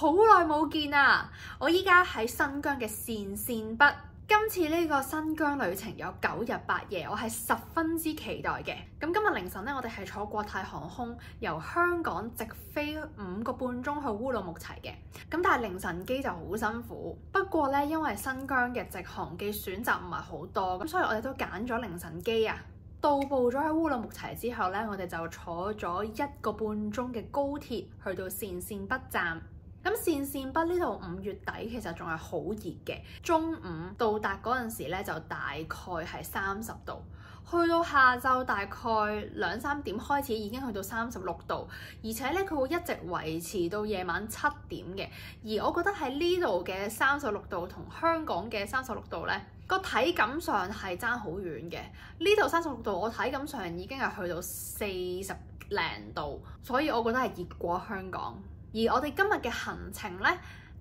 好耐冇見啊！我依家喺新疆嘅鄯善北，今次呢個新疆旅程有9日8夜，我係十分之期待嘅。咁今日凌晨呢，我哋係坐國泰航空由香港直飛5個半鐘去烏魯木齊嘅。咁但係凌晨機就好辛苦。不過呢，因為新疆嘅直航機選擇唔係好多，咁所以我哋都揀咗凌晨機啊。到埗咗喺烏魯木齊之後呢，我哋就坐咗1個半鐘嘅高鐵去到鄯善北站。咁鄯善北呢度5月底其實仲係好熱嘅，中午到達嗰陣時咧就大概係30度，去到下晝大概2、3點開始已經去到36度，而且咧佢會一直維持到夜晚7點嘅。而我覺得喺呢度嘅36度同香港嘅36度咧，個體感上係爭好遠嘅。呢度36度，我體感上已經係去到40零度，所以我覺得係熱過香港。而我哋今日嘅行程呢，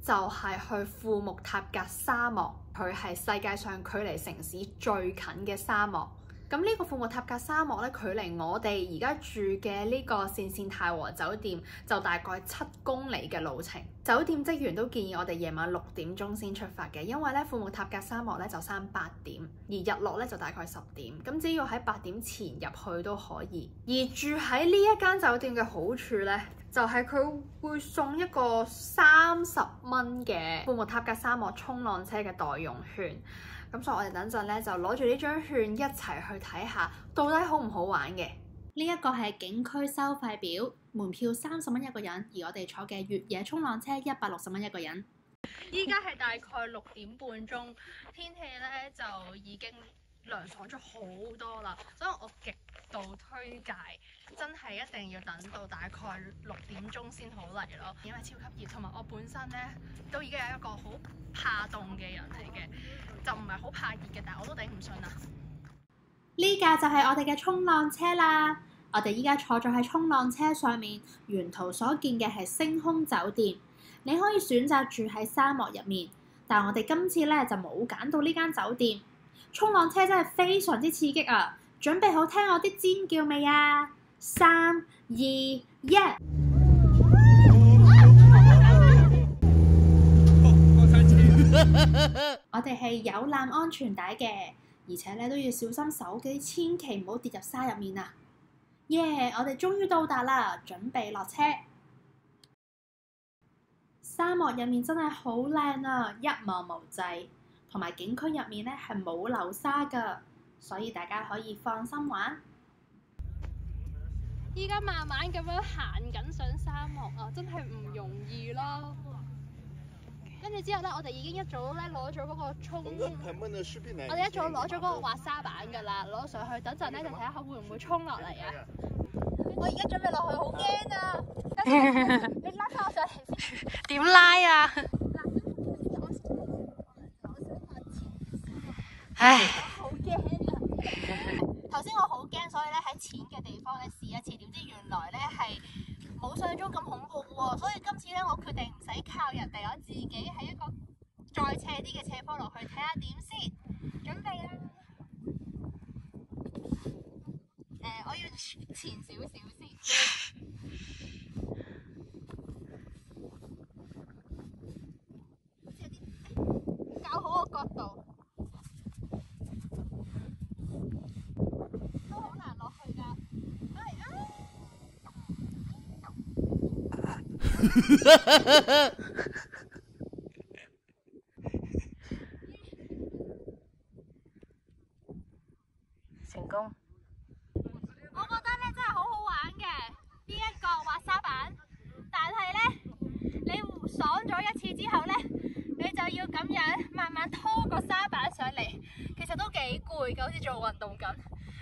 就係去庫木塔格沙漠，佢係世界上距離城市最近嘅沙漠。咁呢個庫木塔格沙漠呢，距離我哋而家住嘅呢個鄯善太和酒店就大概7公里嘅路程。酒店職員都建議我哋夜晚6點鐘先出發嘅，因為呢庫木塔格沙漠呢就閂8點，而日落呢就大概10點。咁只要喺8點前入去都可以。而住喺呢一間酒店嘅好處呢，就係佢會送一個30蚊嘅庫木塔格沙漠衝浪車嘅代用券。咁所以我哋等陣咧就攞住呢張券一齊去睇下到底好唔好玩嘅。呢一個係景區收費表，門票30蚊一個人，而我哋坐嘅越野衝浪車160蚊一個人。依家係大概6點半鐘，天氣咧就已經涼爽咗好多啦，所以我極度推介，真係一定要等到大概6點鐘先好嚟咯，因為超級熱，同埋我本身咧都已經係一個好怕凍嘅人嚟嘅，就唔係好怕熱嘅，但係我都頂唔順啊！呢架就係我哋嘅衝浪車啦，我哋依家坐咗喺衝浪車上面，沿途所見嘅係星空酒店，你可以選擇住喺沙漠入面，但我哋今次咧就冇揀到呢間酒店。衝浪車真係非常之刺激啊！準備好聽我啲尖叫未啊？3、2、1！我哋係有攬安全帶嘅，而且咧都要小心手機，千祈唔好跌入沙入面啊！耶！我哋終於到達啦，準備落車。沙漠入面真係好靚啊，一望無際。同埋景區入面咧係冇流沙㗎，所以大家可以放心玩。依家慢慢咁樣行緊上沙漠啊，真係唔容易咯。跟住之後咧，我哋已經一早咧攞咗嗰個衝，我哋一早攞咗嗰個滑沙板㗎啦，攞上去，等陣咧就睇下會唔會衝落嚟啊！我而家準備落去，好驚啊！你拉翻我上嚟先。點拉啊？唉，好驚啊！頭先我好驚，所以咧喺淺嘅地方咧試一次，點知原來咧係冇想像中咁恐怖喎。所以今次咧我決定唔使靠人哋，我自己喺一個再斜啲嘅斜坡落去睇下點先。準備啦！我要前少少先。校好個角度。成功。我覺得咧真係好好玩嘅呢一個滑沙板，但係咧你爽咗一次之後咧，你就要咁樣慢慢拖個沙板上嚟，其實都幾攰嘅，好似做運動咁。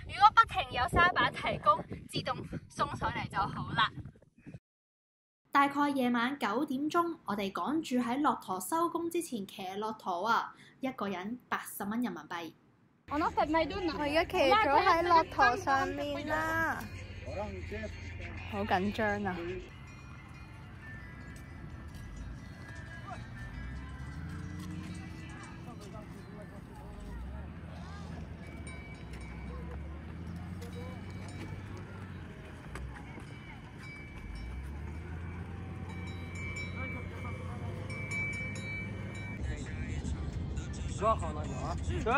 如果不停有沙板提供，自動送上嚟就好啦。大概夜晚9點鐘，我哋趕住喺駱駝收工之前騎駱駝啊！一個人80蚊人民幣。我而家騎咗喺駱駝上面啦，好緊張啊！说好了，有啊，对。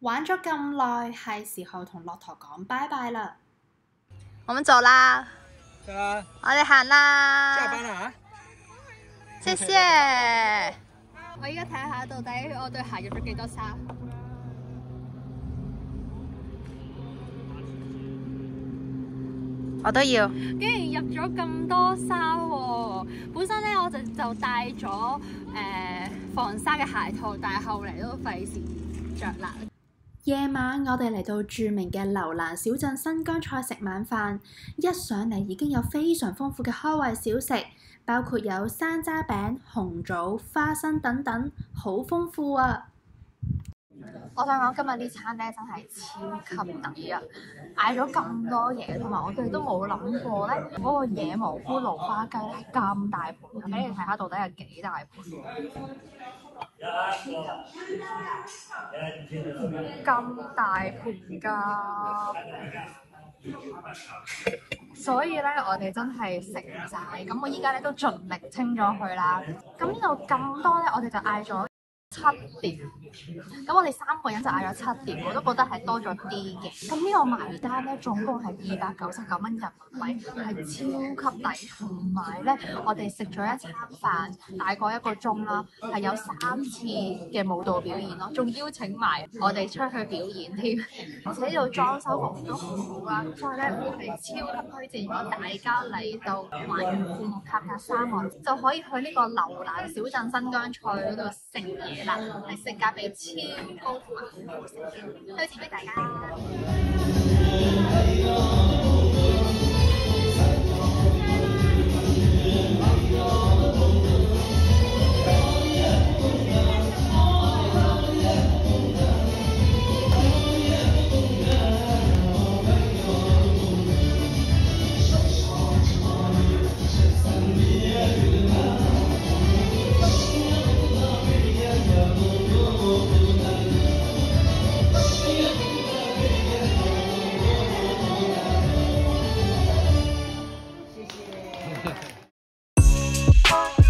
玩咗咁耐，係時候同駱駝講拜拜啦。我們走啦，我哋行啦。下班啦啊！謝謝。我依家睇下到底我對鞋入咗幾多沙。我都要。竟然入咗咁多沙喎！本身咧我就帶咗防沙嘅鞋套，但係後嚟都費事着啦。夜晚我哋嚟到著名嘅樓蘭小鎮新疆菜食晚飯，一上嚟已經有非常豐富嘅開胃小食，包括有山楂餅、紅棗、花生等等，好豐富啊！我想講今日呢餐咧真係超級抵啊！嗌咗咁多嘢，同埋我哋都冇諗過咧，嗰個野蘑菇蘆花雞咧咁大盤，俾你睇下到底有幾大盤。咁大盤㗎，所以咧我哋真係食唔晒。咁我依家咧都盡力清咗佢啦。咁呢度咁多咧，我哋就嗌咗7碟，咁我哋3個人就嗌咗7碟，我都覺得係多咗啲嘅。咁呢個埋單咧，總共係299蚊人民幣，係超級抵。同埋咧，我哋食咗一餐飯，大概1個鐘啦，係有3次嘅舞蹈表演咯，仲邀請埋我哋出去表演添。而且呢度裝修服務都好好啦，所以咧我係超級推薦，如果大家嚟到環庫木塔格沙漠，就可以去呢個樓蘭小鎮新疆菜嗰度食嘢啦，係性價比超高同埋好好食嘅，推薦俾大家。謝謝。